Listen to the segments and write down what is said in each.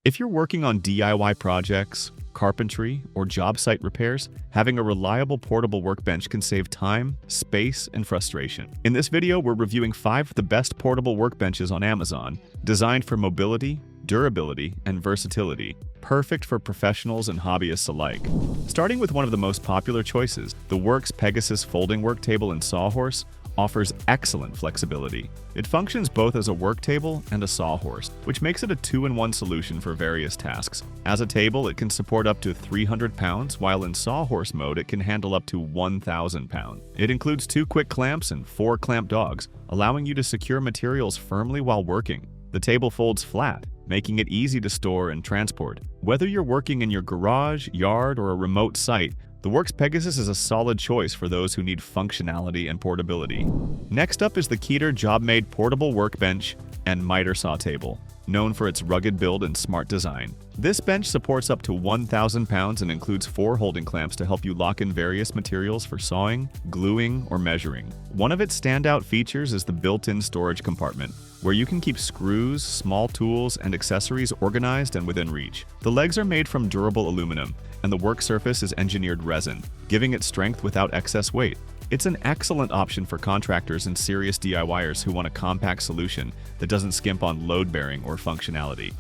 If you're working on DIY projects, carpentry, or job site repairs, having a reliable portable workbench can save time, space, and frustration. In this video, we're reviewing 5 of the best portable workbenches on Amazon, designed for mobility, durability, and versatility, perfect for professionals and hobbyists alike. Starting with one of the most popular choices, the Worx Pegasus folding work table in Sawhorse offers excellent flexibility. It functions both as a work table and a sawhorse, which makes it a 2-in-1 solution for various tasks. As a table, it can support up to 300 pounds, while in sawhorse mode, it can handle up to 1,000 pounds. It includes 2 quick clamps and 4 clamp dogs, allowing you to secure materials firmly while working. The table folds flat, making it easy to store and transport. Whether you're working in your garage, yard, or a remote site, the Worx Pegasus is a solid choice for those who need functionality and portability. Next up is the Keter Jobmade portable workbench and miter saw table, known for its rugged build and smart design. This bench supports up to 1,000 pounds and includes 4 holding clamps to help you lock in various materials for sawing, gluing, or measuring. One of its standout features is the built-in storage compartment, where you can keep screws, small tools, and accessories organized and within reach. The legs are made from durable aluminum, and the work surface is engineered resin, giving it strength without excess weight. It's an excellent option for contractors and serious DIYers who want a compact solution that doesn't skimp on load-bearing or functionality.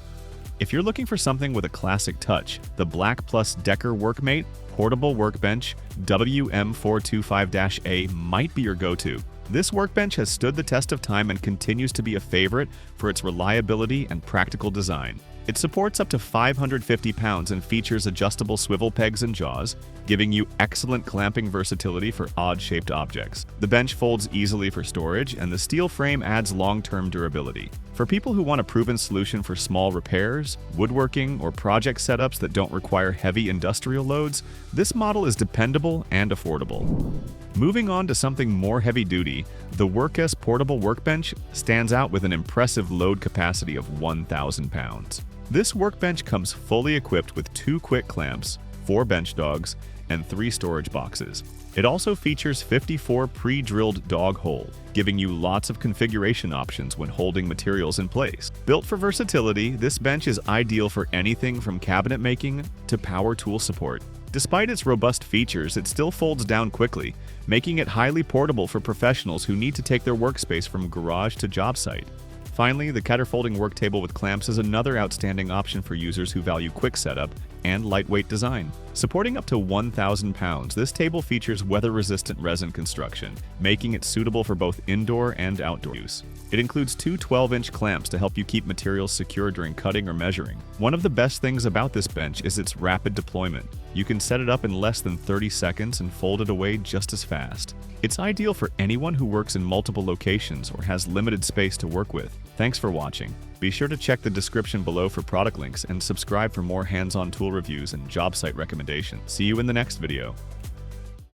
If you're looking for something with a classic touch, the BLACK+DECKER Workmate Portable Workbench WM425-A might be your go-to. This workbench has stood the test of time and continues to be a favorite for its reliability and practical design. It supports up to 550 pounds and features adjustable swivel pegs and jaws, giving you excellent clamping versatility for odd-shaped objects. The bench folds easily for storage, and the steel frame adds long-term durability. For people who want a proven solution for small repairs, woodworking, or project setups that don't require heavy industrial loads, this model is dependable and affordable. Moving on to something more heavy-duty, the WORKESS portable workbench stands out with an impressive load capacity of 1,000 pounds. This workbench comes fully equipped with 2 quick clamps, 4 bench dogs, and 3 storage boxes. It also features 54 pre-drilled dog holes, giving you lots of configuration options when holding materials in place. Built for versatility, this bench is ideal for anything from cabinet making to power tool support. Despite its robust features, it still folds down quickly, making it highly portable for professionals who need to take their workspace from garage to job site. Finally, the Keter folding work table with clamps is another outstanding option for users who value quick setup and lightweight design. Supporting up to 1,000 pounds, this table features weather-resistant resin construction, making it suitable for both indoor and outdoor use. It includes 2 12-inch clamps to help you keep materials secure during cutting or measuring. One of the best things about this bench is its rapid deployment. You can set it up in less than 30 seconds and fold it away just as fast. It's ideal for anyone who works in multiple locations or has limited space to work with. Thanks for watching. Be sure to check the description below for product links and subscribe for more hands-on tool reviews and job site recommendations. See you in the next video.